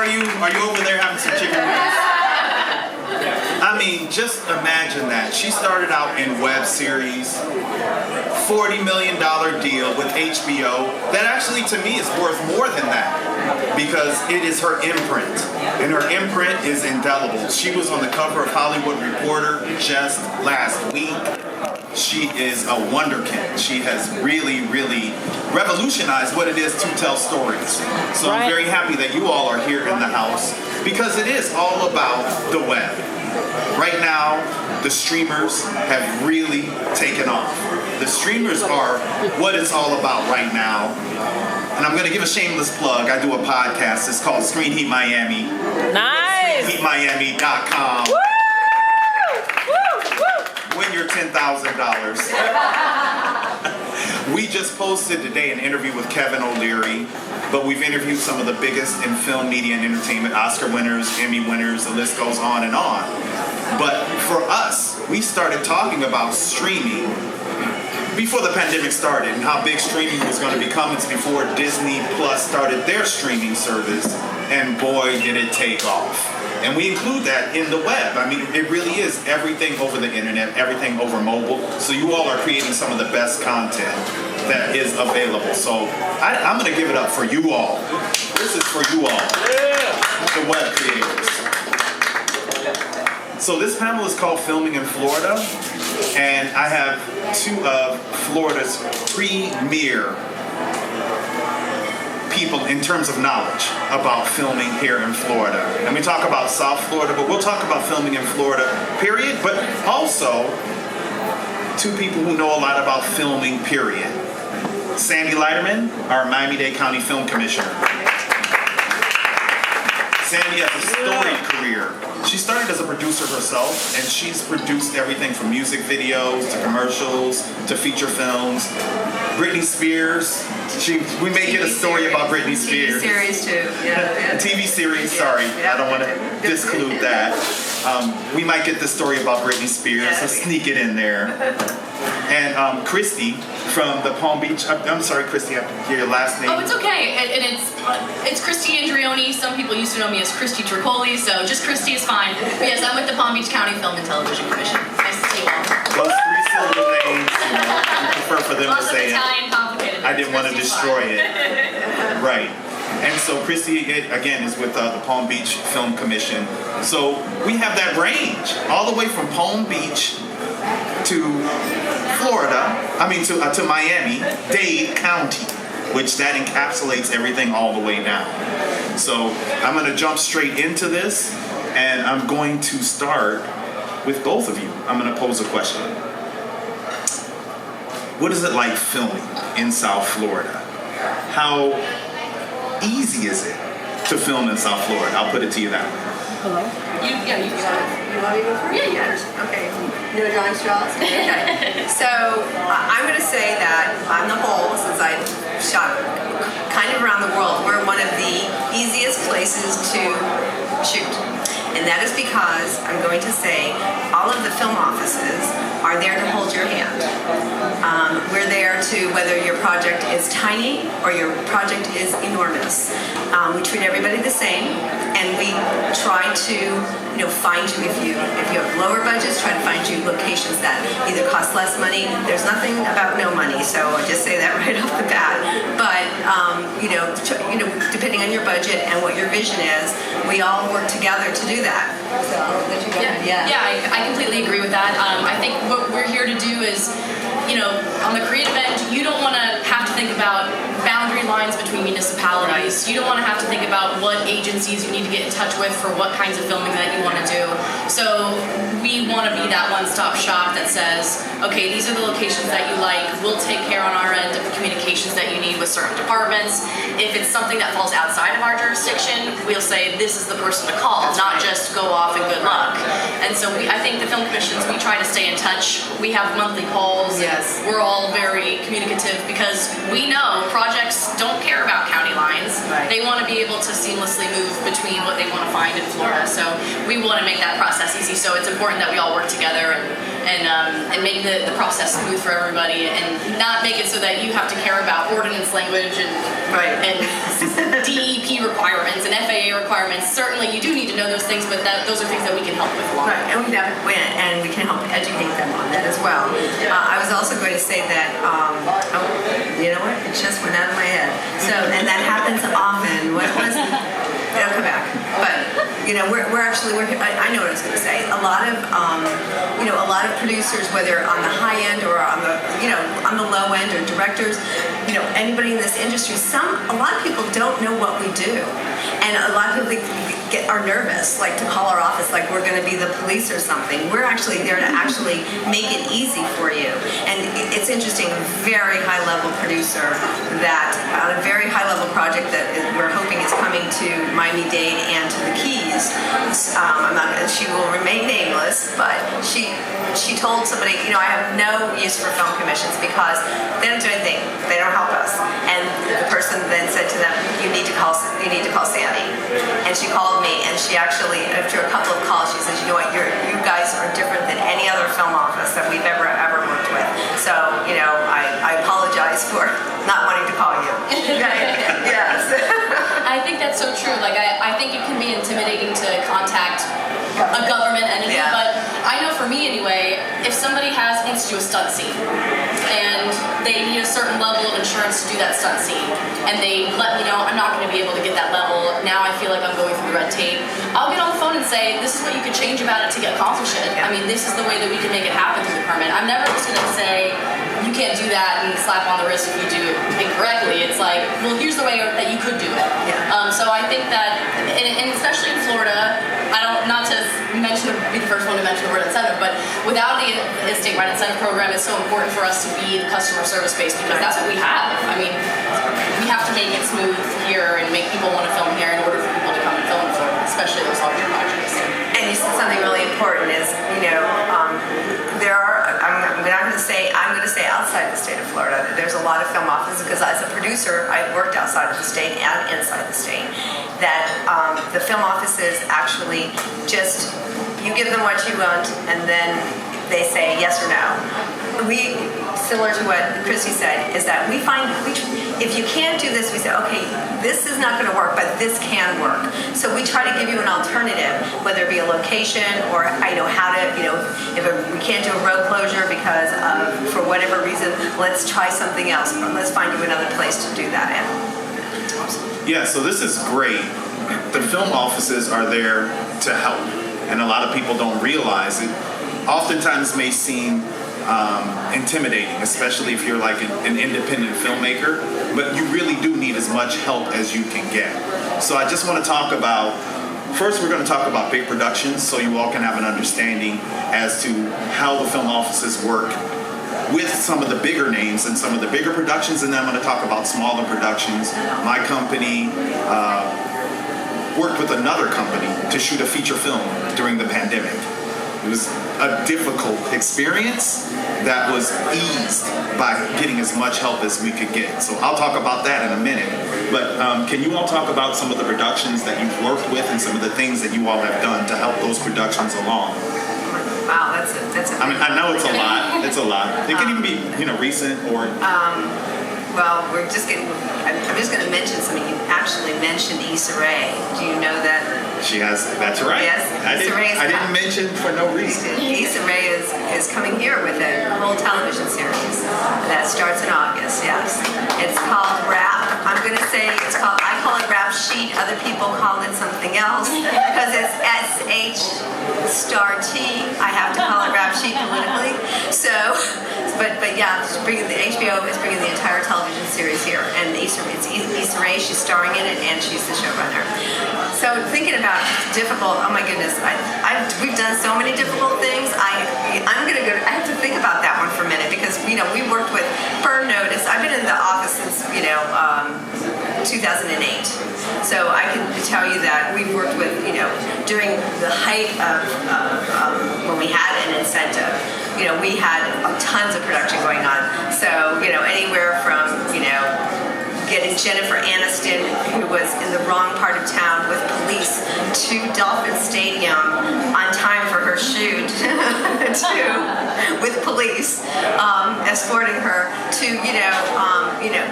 are you? Are you over there having some chicken wings? I mean, just imagine that. She started out in web series, $40 million deal with HBO. That actually, to me, is worth more than that because it is her imprint. And her imprint is indelible. She was on the cover of Hollywood Reporter just last week. She is a wonderkind. She has really, really revolutionized what it is to tell stories. So I'm very happy that you all are here in the house because it is all about the web. Right now, the streamers have really taken off. The streamers are what it's all about right now. And I'm going to give a shameless plug. I do a podcast. It's called Screen Heat Miami. Nice. ScreenHeatMiami.com. Woo! Win your $10,000. We just posted today an interview with Kevin O'Leary, but we've interviewed some of the biggest in film, media, and entertainment, Oscar winners, Emmy winners, the list goes on and on. But for us, we started talking about streaming before the pandemic started and how big streaming was going to become. It's before Disney Plus started their streaming service, and boy, did it take off. And we include that in the web. I mean, it really is everything over the internet, everything over mobile. So you all are creating some of the best content that is available. So I'm going to give it up for you all. This is for you all, the web creators. So this panel is called Filming in Florida, and I have two of Florida's premier people in terms of knowledge about filming here in Florida. And we talk about South Florida, but we'll talk about filming in Florida, period, but also two people who know a lot about filming, period. Sandy Leiterman, our Miami-Dade County Film Commissioner. Sandy has a storied career. She started as a producer herself, and she's produced everything from music videos to commercials to feature films. Britney Spears, we may get a story about Britney Spears. TV series too. Yeah. TV series, sorry, I don't want to disclude that. We might get the story about Britney Spears, so sneak it in there. And Christy from the Palm Beach. I'm sorry, Christy, I have to hear your last name. Oh, it's okay. And it's Christy Andrioni. Some people used to know me as Christy Tricoli, so just Christy is fine. But yes, I'm with the Palm Beach County Film and Television Commission. Nice to see you all. Those three syllable names, we prefer for them to say Italian, complicated. I didn't want to destroy it. Right. And so Christy, again, is with the Palm Beach Film Commission. So we have that range, all the way from Palm Beach to Florida, to Miami-Dade County, which that encapsulates everything all the way down. So I'm going to jump straight into this, and I'm going to start with both of you. I'm going to pose a question. What is it like filming in South Florida? How easy is it to film in South Florida? I'll put it to you that way. Hello? You want me to go through? Yeah. Okay. No drawing straws? Okay. So I'm going to say that on the whole, since I've shot kind of around the world, we're one of the easiest places to shoot. And that is because I'm going to say all of the film offices are there to hold your hand. We're there to, whether your project is tiny or your project is enormous. We treat everybody the same, and we try to find you if you have lower budgets, try to find you locations that either cost less money. There's nothing about no money, so I just say that right off the bat. But depending on your budget and what your vision is, we all work together to do that. So I'll let you go. I completely agree with that. I think what we're here to do is, on the creative end, you don't want to have to think about boundary lines between municipalities. You don't want to have to think about what agencies you need to get in touch with for what kinds of filming that you want to do. So we want to be that one-stop shop that says, okay, these are the locations that you like. We'll take care on our end of the communications that you need with certain departments. If it's something that falls outside of our jurisdiction, we'll say this is the person to call, not just go off and good luck. And so I think the film commissions, we try to stay in touch. We have monthly calls. Yes. We're all very communicative because we know projects don't care about county lines. Right. They want to be able to seamlessly move between need, what they want to find in Florida. So we want to make that process easy. So it's important that we all work together and make the process smooth for everybody, and not make it so that you have to care about ordinance language and DEP requirements and FAA requirements. Certainly, you do need to know those things, but those are things that we can help with along. Right, and we can help educate them on that as well. I was also going to say that, you know what? It just went out of my head. So, and that happens often. What was it? It'll come back. But you know, we're I know what I was going to say. A lot of a lot of producers, whether on the high end or on the on the low end, or directors, anybody in this industry, a lot of people don't know what we do, and a lot of people are nervous, like to call our office, like we're going to be the police or something. We're actually there to actually make it easy for you. And it's interesting, a very high level producer that on a very high level project that we're hoping is coming to Miami-Dade and to the Keys. She will remain nameless, but she told somebody, I have no use for film commissions because they don't do anything. They don't help us. And the person then said to them, you need to call Sandy. And she called me, and she actually, after a couple of calls, she says, you know what, you guys are different than any other film office that we've ever worked with. So, I apologize for not wanting to call you. Yes. I think that's so true. Like, I think it can be intimidating to contact a government entity, but I know for me anyway, if somebody wants to do a stunt scene and they need a certain level of insurance to do that stunt scene, and they let me know I'm not going to be able to get that level, now I feel like I'm going through red tape, I'll get on the phone and say, this is what you could change about it to accomplish it. I mean, this is the way that we can make it happen through the permit. I'm never just going to say, you can't do that and slap on the wrist if you do it incorrectly. It's like, well, here's the way that you could do it. So I think that, and especially in Florida, not to be the first one to mention the word incentive, but without the statewide incentive program, it's so important for us to be the customer service base, because that's what we have. I mean, we have to make it smooth here and make people want to film here in order for people to come and film in Florida, especially those larger projects. And you said something really important is, there are, I'm going to say outside the state of Florida, there's a lot of film offices, because as a producer, I've worked outside of the state and inside the state, that the film offices actually just, you give them what you want, and then they say yes or no. We, similar to what Christy said, is that we find, if you can't do this, we say, okay, this is not going to work, but this can work. So we try to give you an alternative, whether it be a location or how to, if we can't do a road closure because for whatever reason, let's try something else. Let's find you another place to do that in. Yeah, so this is great. The film offices are there to help, and a lot of people don't realize it. Oftentimes may seem intimidating, especially if you're like an independent filmmaker, but you really do need as much help as you can get. So I just want to talk about, first we're going to talk about big productions so you all can have an understanding as to how the film offices work with some of the bigger names and some of the bigger productions, and then I'm going to talk about smaller productions. My company worked with another company to shoot a feature film during the pandemic. It was a difficult experience that was eased by getting as much help as we could get. So I'll talk about that in a minute. But can you all talk about some of the productions that you've worked with and some of the things that you all have done to help those productions along? Wow, that's a I mean, I know it's a lot. It's a lot. It can even be, recent or. Well, I'm just going to mention something. You actually mentioned Issa Rae. Do you know that? She has. That's right. Yes. I didn't mention for no reason. Issa Rae is coming here with a whole television series that starts in August. Yes. It's called Rap. I'm going to say I call it Rap Sheet. Other people call it something else because it's SH*T. I have to call it Rap Sheet politically. So, but yeah, the HBO is bringing the entire television series here, and Issa Rae, she's starring in it, and she's the showrunner. So thinking about difficult, oh my goodness, we've done so many difficult things. I have to think about that one for a minute because we worked with Burn Notice. I've been in the office since 2008, so I can tell you that we've worked with during the height of when we had an incentive. We had tons of production going on. So anywhere from getting Jennifer Aniston, who was in the wrong part of town with police Dolphin Stadium on time for her shoot with police escorting her to,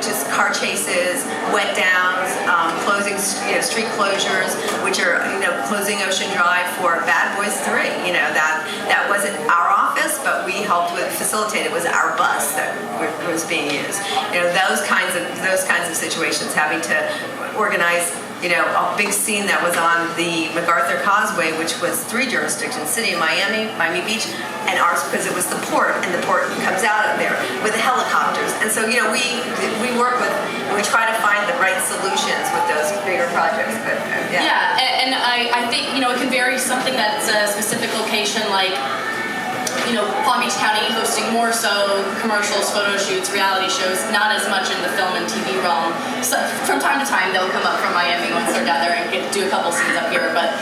just car chases, wet downs, closing, street closures, which are, closing Ocean Drive for Bad Boys 3. That wasn't our office, but we helped with facilitate. It was our bus that was being used. Those kinds of situations, having to organize a big scene that was on the MacArthur Causeway, which was 3 jurisdictions: City of Miami, Miami Beach, and ours, because it was the port, and the port comes out of there with the helicopters. And so, we work with, we try to find the right solutions with those bigger projects. But and I think, it can vary. Something that's a specific location, like, Palm Beach County hosting more so commercials, photo shoots, reality shows, not as much in the film and TV realm. So from time to time they'll come up from Miami once they're down there and do a couple scenes up here. But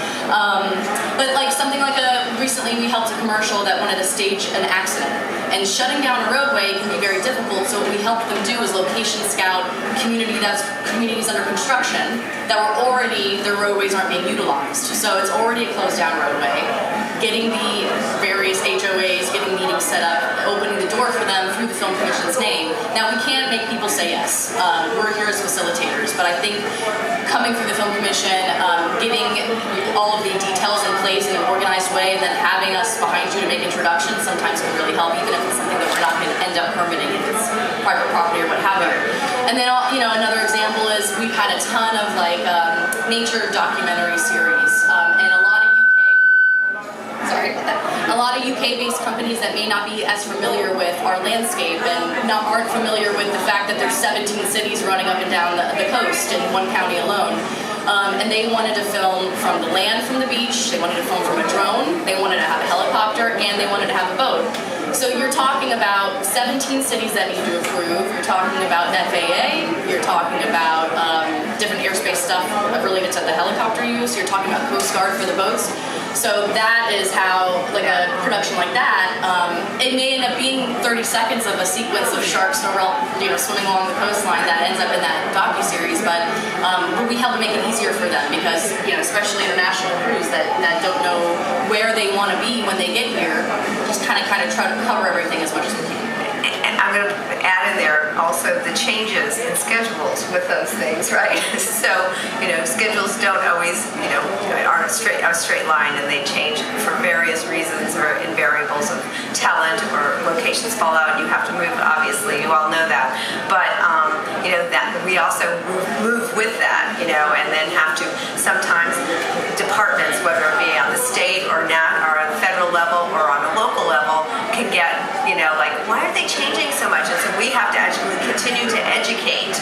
like something like recently we helped a commercial that wanted to stage an accident, and shutting down a roadway can be very difficult. So what we help them do is location scout communities under construction that were already, their roadways aren't being utilized. So it's already a closed down roadway. Getting the various HOAs, getting meetings set up, opening the door for them through the Film Commission's name. Now, we can't make people say yes. We're here as facilitators, but I think coming through the Film Commission, getting all of the details in place in an organized way, and then having us behind you to make introductions sometimes can really help, even if it's something that we're not going to end up permitting if it's private property or what have you. And then, another example is we've had a ton of nature documentary series, and a lot of UK-based companies that may not be as familiar with our landscape and aren't familiar with the fact that there's 17 cities running up and down the coast in one county alone. And they wanted to film from the land, from the beach, they wanted to film from a drone, they wanted to have a helicopter, and they wanted to have a boat. So you're talking about 17 cities that need to approve, you're talking about FAA, you're talking about different airspace stuff related to the helicopter use, you're talking about Coast Guard for the boats. So that is how, like a production like that, it may end up being 30 seconds of a sequence of sharks swimming along the coastline that ends up in that docuseries, but we help to make it easier for them because, especially international crews that don't know where they want to be when they get here, just kind of try to cover everything as much as we can. And I'm going to add in there also the changes in schedules with those things, right? So, schedules don't always, aren't a straight line, and they change for various reasons or in variables of talent or locations fall out, and you have to move, obviously, you all know that. But, that we also move with that, and then have to sometimes departments, whether it be on the state or on the federal level or on a local level, can get, why are they changing so much? And so we have to actually continue to educate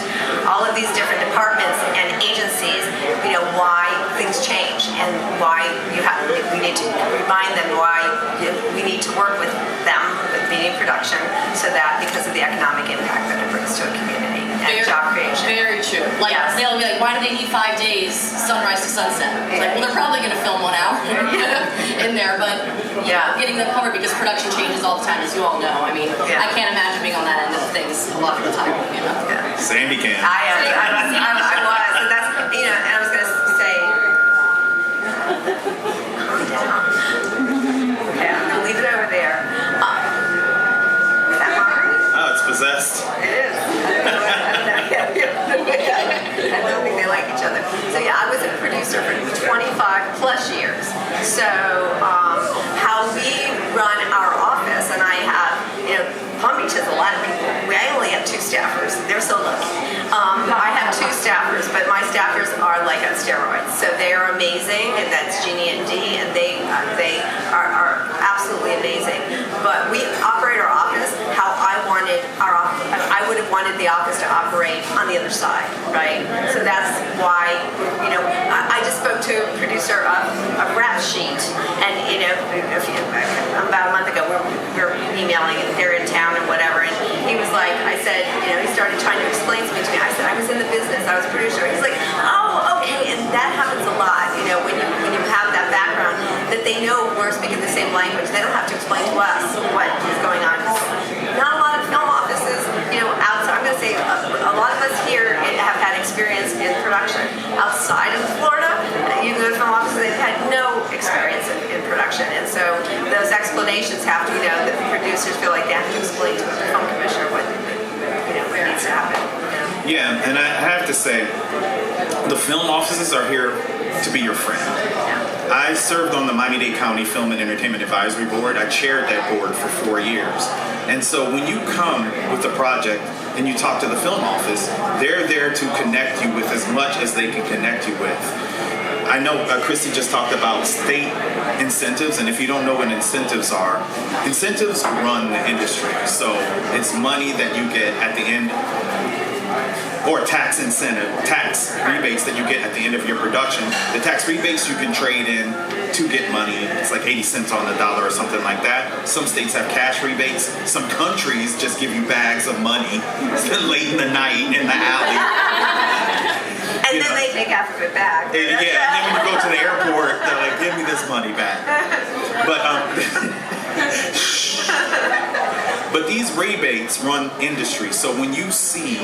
all of these different departments and agencies, why things change and why we need to remind them why we need to work with them with media production, so that because of the economic impact that it brings to a community and job creation. Very true. Yes. They'll be like, why do they need 5 days, sunrise to sunset? It's like, well, they're probably going to film 1 hour in there, but getting them covered because production changes all the time, as you all know. I mean, I can't imagine being on that end of things a lot of the time. Sandy can. I was, and that's, and I was going to say, calm down. Okay, I'm going to leave it over there. Is that Mari? Oh, it's possessed. It is. I don't think they like each other. So I was a producer for 25 plus years. So how we run our office, and I have, Palm Beach has a lot of people. I only have 2 staffers. They're so lucky. I have 2 staffers, but my staffers are like on steroids. So they are amazing, and that's Jeannie and Dee, and they are absolutely amazing. But we operate our office how I wanted I would have wanted the office to operate on the other side, right? So that's why, I just spoke to a producer of a rap sheet, and about a month ago we were emailing, and they're in town and whatever, and he was like, I said, he started trying to explain to me. I said, I was in the business, I was a producer. He's like, oh, okay, and that happens a lot, when you have that background, that they know we're speaking the same language. They don't have to explain to us what is going on. Not a lot of film offices, outside. I'm going to say a lot of us here have had experience in production outside of Florida. You go to film offices, they've had no explanations have to, the producers feel like they have to explain to the film commissioner what needs to happen. Yeah, and I have to say, the film offices are here to be your friend. I served on the Miami-Dade County Film and Entertainment Advisory Board. I chaired that board for 4 years. And so when you come with a project and you talk to the film office, they're there to connect you with as much as they can connect you with. I know Christy just talked about state incentives, and if you don't know what incentives are, incentives run the industry. So it's money that you get at the end, or tax rebates that you get at the end of your production. The tax rebates you can trade in to get money. It's like 80 cents on the dollar or something like that. Some states have cash rebates. Some countries just give you bags of money late in the night in the alley. And then they take half of it back. And then when you go to the airport, they're like, give me this money back. But these rebates run industry. So when you see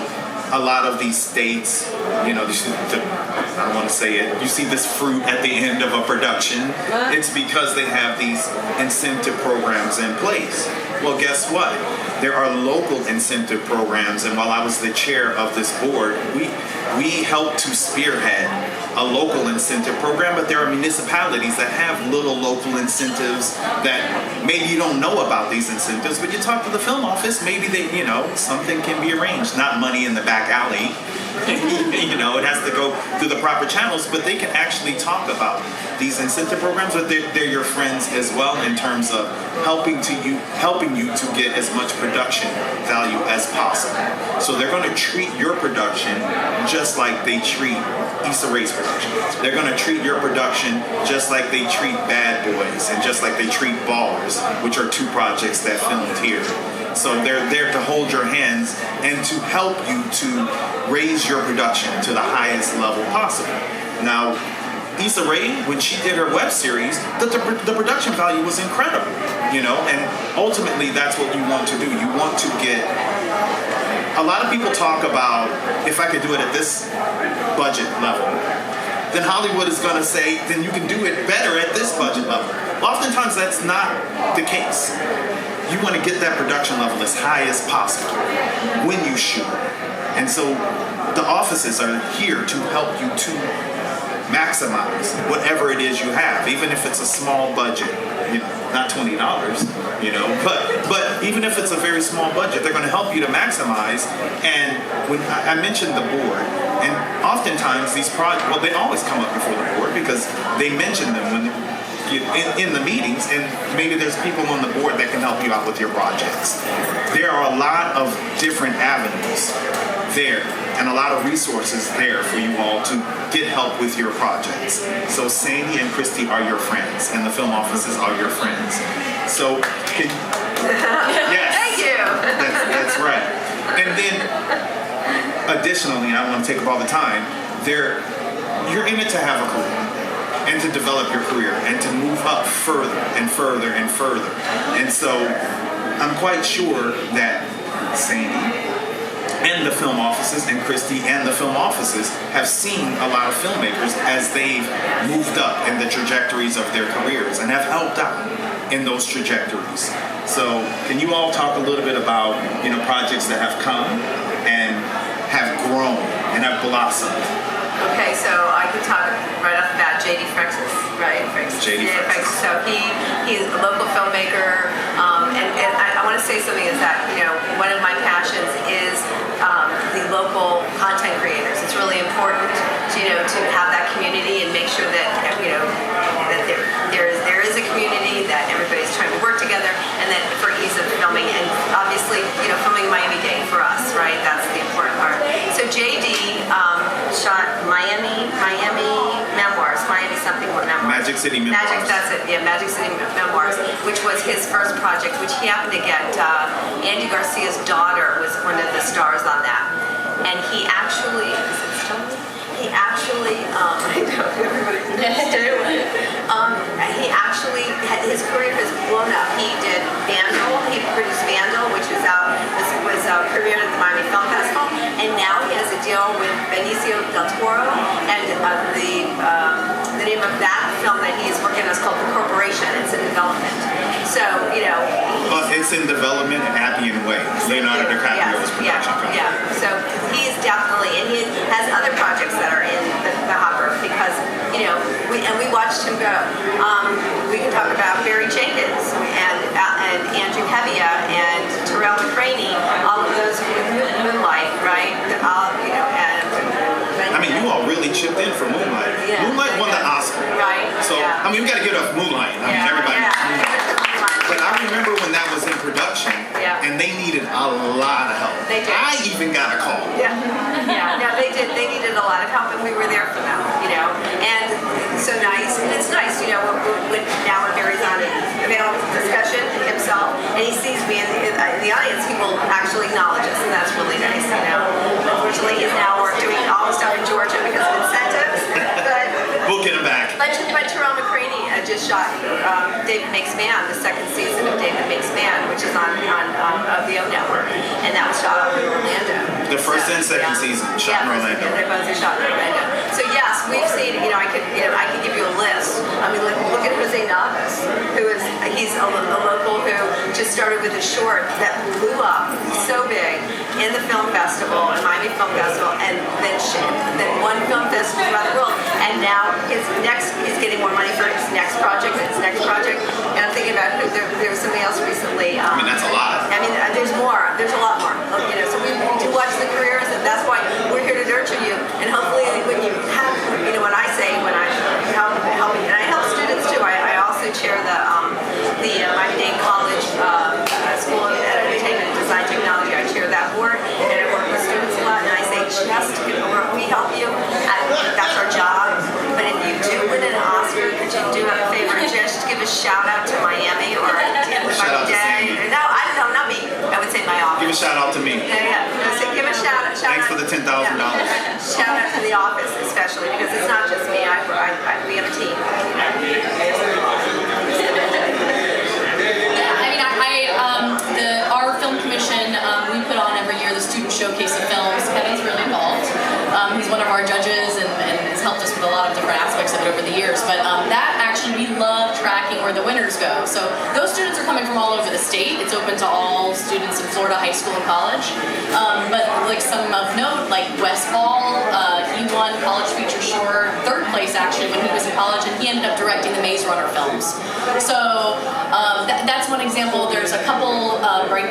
a lot of these states, I don't want to say it, you see this fruit at the end of a production, it's because they have these incentive programs in place. Well, guess what? There are local incentive programs, and while I was the chair of this board, we helped to spearhead a local incentive program, but there are municipalities that have little local incentives that maybe you don't know about these incentives, but you talk to the film office, maybe they, something can be arranged, not money in the back alley. It has to go through the proper channels, but they can actually talk about these incentive programs, but they're your friends as well in terms of helping you to get as much production value as possible. So they're going to treat your production just like they treat Issa Rae's production. They're going to treat your production just like they treat Bad Boys and just like they treat Ballers, which are 2 projects that filmed here. So they're there to hold your hands and to help you to raise your production to the highest level possible. Now, Issa Rae, when she did her web series, the production value was incredible, and ultimately that's what you want to do. You want to get, a lot of people talk about, if I could do it at this budget level, then Hollywood is going to say, then you can do it better at this budget level. Oftentimes that's not the case. You want to get that production level as high as possible when you shoot. And so the offices are here to help you to maximize whatever it is you have, even if it's a small budget, not $20, but even if it's a very small budget, they're going to help you to maximize. And when I mentioned the board, and oftentimes these projects, well, they always come up before the board because they mention them when in the meetings, and maybe there's people on the board that can help you out with your projects. There are a lot of different avenues there and a lot of resources there for you all to get help with your projects. So Sandy and Christy are your friends, and the film offices are your friends. So, yes. Thank you. That's right. And then, additionally, and I don't want to take up all the time, you're in it to have a career and to develop your career and to move up further and further and further. And so I'm quite sure that Sandy and the film offices and Christy and the film offices have seen a lot of filmmakers as they've moved up in the trajectories of their careers and have helped out in those trajectories. So can you all talk a little bit about projects that have come and have grown and have blossomed? Okay, so I could talk right off the bat, J.D. Frexis, right? J.D. Frexis. So he's a local filmmaker, and I want to say something is that, one of my passions is the local content creators. It's really important, to have that community and make sure that, that there is a community, that everybody's trying to work together, and that for ease of filming, and obviously, filming Miami-Dade for us, right? That's the important part. So J.D. shot Miami Memoirs, Miami something memoirs. Magic City Memoirs. That's it. Yeah, Magic City Memoirs, which was his first project, which he happened to get. Andy Garcia's daughter was one of the stars on that, and he actually, I know everybody stay away. He actually his career has blown up. He did Vandal. He produced Vandal, which was premiered at the Miami Film Festival, and now he has a deal with Benicio del Toro and the the name of that film that he's working on is called The Corporation. It's in development. So, you know. Well, it's in development in Appian Way. Leonardo DiCaprio's production company. Yeah. So he's definitely, and he has other projects that are in the hopper because, you know, we watched him go. We can talk about Barry Jenkins and Andrew Hevia and Terrell McCraney, all of those with Moonlight, right? You know, and I mean, you all really chipped in for Moonlight. Yeah. Moonlight won the Oscar. Right. So, yeah. I mean, we got to get off Moonlight. I mean, everybody knows Moonlight. But I remember when that was in production, and they needed a lot of help. They did. I even got a call. Yeah. No, they did. They needed a lot of help, and we were there for them, you know. And so nice, and it's nice, you know, when now when Barry's on a panel discussion himself, and he sees me in the audience, he will actually acknowledge us, and that's really nice, you know. Unfortunately, he's now doing all the stuff in Georgia because of incentives, but We'll get him back. But Terrell McCraney just shot David Makes Man, the second season of David Makes Man, which is on the O Network, and that was shot up in Orlando. The first and second season shot in Orlando. Yeah, they both are shot in Orlando. So yes, we've seen. You know, I could give you a list. I mean, look at Jose Navas, he's a local who just started with a short that blew up so big in the film festival, Miami Film Festival, and then won film festivals around the world. And now he's getting more money for his next project. And I'm thinking about there was something else recently. I mean, that's a lot. I mean, there's more. There's a lot more. You know, so we do watch the careers, and that's why we're here to nurture you. And hopefully, when you have, you know, when I help, and I help students too. I also chair the Miami-Dade College School of Entertainment and Design Technology. I chair that board, and I work with students a lot. And I say, we help you. That's our job. But if you do win an Oscar, could you do a favor and just give a shout out to Miami or Miami-Dade? No, I don't know, not me. I would say my office. Give a shout out to me. Yeah. So give a shout out. Thanks for the $10,000. Shout out to the office, especially because it's not just me. We have a team. Our film commission, we put on every year the student showcase of films. Kevin's really involved. He's one of our judges and has helped us with a lot of different aspects of it over the years. But that actually, we love tracking where the winners go. So those students are coming from all over the state. It's open to all students in Florida, high school and college. But like some of note, like Wes Ball, he won College Feature Short, third place actually when he was in college, and he ended up directing the Maze Runner films. So that's one example. There's a couple,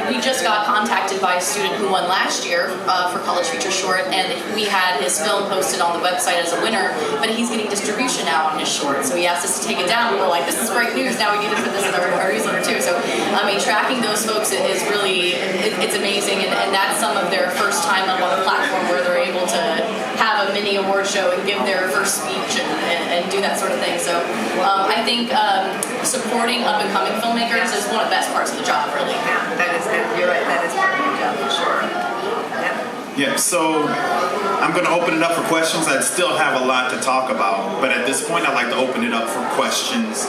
we just got contacted by a student who won last year for College Feature Short, and we had his film posted on the website as a winner, but he's getting distribution now on his short, so he asked us to take it down. We were like, this is great news, now we need to put this in our newsletter too. So, I mean, tracking those folks is really, it's amazing, and that's some of their first time up on a platform where they're able to have a mini award show and give their first speech and do that sort of thing. So I think supporting up-and-coming filmmakers is one of the best parts of the job, really. Yeah, that is, you're right, that is part of the job for sure. Yeah, so I'm going to open it up for questions. I still have a lot to talk about, but at this point I'd like to open it up for questions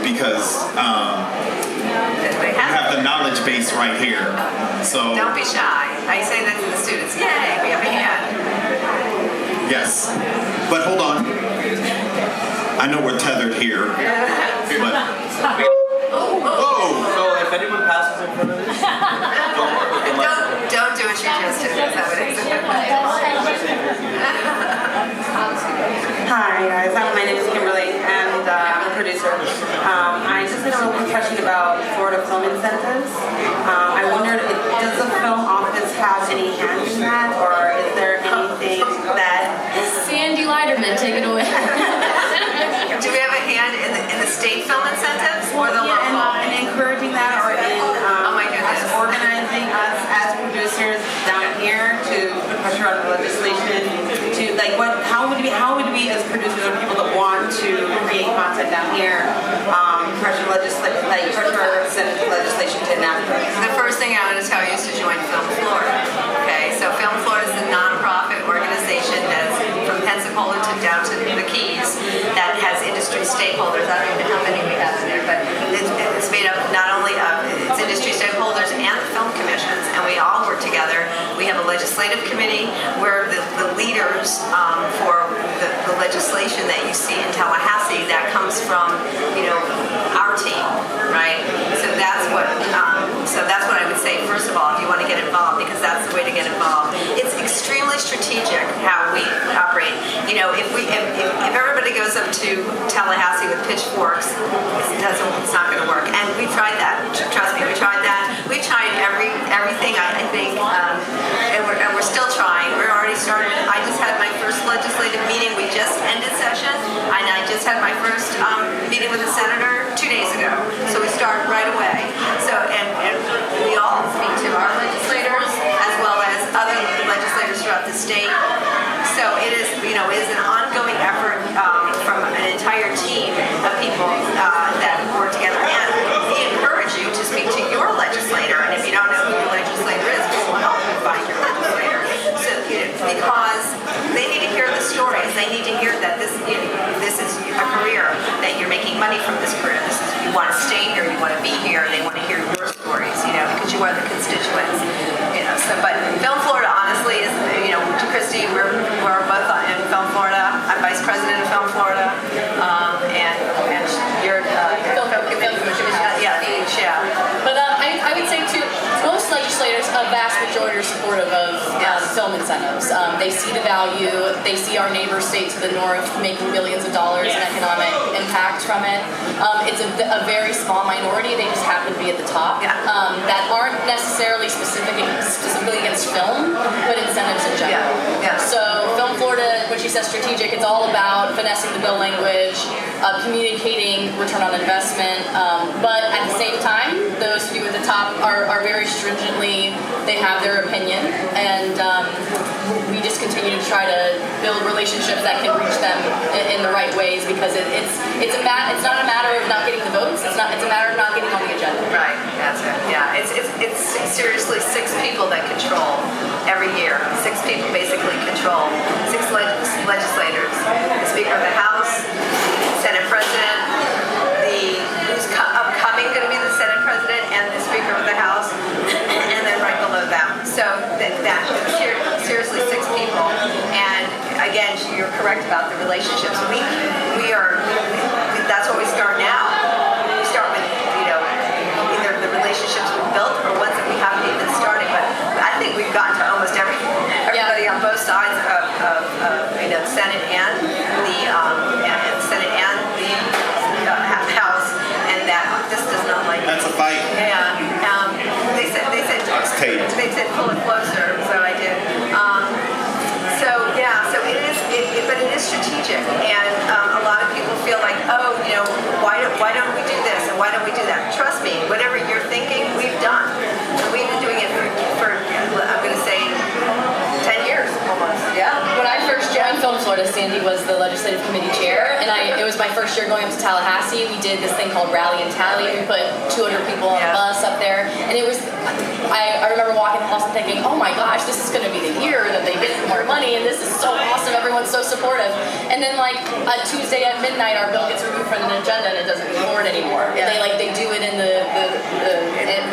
because we have the knowledge base right here. So don't be shy. I say that to the students. Yay, we have a hand. Yes, but hold on. I know we're tethered here, but whoa! So if anyone passes in front of this, don't do what you just did. Is that what it is? Hi guys, my name is Kimberly and I'm a producer. I just had a real quick question about Florida film incentives. I wondered, does the film office have any hand in that, or is there anything that... Sandy Leiderman, take it away. Do we have a hand in the state film incentives or the local? And encouraging that, or in organizing us as producers down here to put pressure on the legislation to how would we as producers or people that want to create content down here pressure Senate legislation to enact it? The first thing I want to tell you is to join Film Florida. Okay, so Film Florida is a nonprofit organization that's from Pensacola to down to the Keys that has industry stakeholders. I don't even know how many we have in there, but it's made up not only of its industry stakeholders and the film commissions, and we all work together. We have a legislative legislative committee, where the leaders for the legislation that you see in Tallahassee, that comes from, our team, right? So that's what I would say, first of all, if you want to get involved, because that's the way to get involved. It's extremely strategic how we operate. If everybody goes up to Tallahassee with pitchforks, it's not going to work. And we tried that. Trust me, we tried that. We tried everything, I think, and we're still trying. We're already started. I just had my first legislative meeting. We just ended session, and I just had my first meeting with the senator 2 days ago. So we start right away. So and we all speak to our legislators as well as other legislators throughout the state. So it is an ongoing effort from an entire team of people that work together. And we encourage you to speak to your legislator. And if you don't know who your legislator is, we will help you find your legislator. So because they need to hear the stories. They need to hear that this is a career, that you're making money from this career. You want to stay here, you want to be here. They want to hear your stories, because you are the constituents. But Film Florida, honestly, is, to Christy, we're both in Film Florida. I'm vice president of Film Florida, and you're Film Commission. Yeah. But I would say too, most legislators, a vast majority are supportive of film incentives. They see the value. They see our neighbor state to the north making billions of dollars in economic impact from it. It's a very small minority. They just happen to be at the top that aren't necessarily specifically against film, but incentives in general. Yeah. So Film Florida, when she says strategic, it's all about finessing the bill language, communicating return on investment, but at the same time, those few at the top are very stringently, they have their opinion, and we just continue to try to build relationships that can reach them in the right ways, because it's not a matter of not getting the votes, it's a matter of not getting on the agenda. Right, that's it. Yeah, it's seriously 6 people that control every year. 6 people basically control 6 legislators. The Speaker of the House, Senate President, who's upcoming going to be the Senate President, and the Speaker of the House, and then right below them. So seriously 6 people. And again, you're correct about the relationships. That's where we start now. We start with either the relationships we've built or ones that we haven't even started. But I think we've gotten to almost everybody on both sides of the Senate and the House, and that this does not like. That's a fight. Yeah. They said taped. they said pull it closer, so I did. So it is, but it is strategic, and a lot of people feel like, why don't we do this and why don't we do that? Trust me, whatever you're thinking, we've done, and we've been doing it for I'm going to say 10 years almost. Yeah. When I first joined Film Florida, Sandy was the legislative committee chair, and it was my first year going up to Tallahassee. We did this thing called Rally and Tally. We put 200 people on a bus up there, and it was. I remember walking the halls and thinking, oh my gosh, this is going to be the year that they get more money, and this is so awesome. Everyone's so supportive. And then like a Tuesday at midnight, our bill gets removed from the agenda and it doesn't move forward anymore. Yeah. They do it in the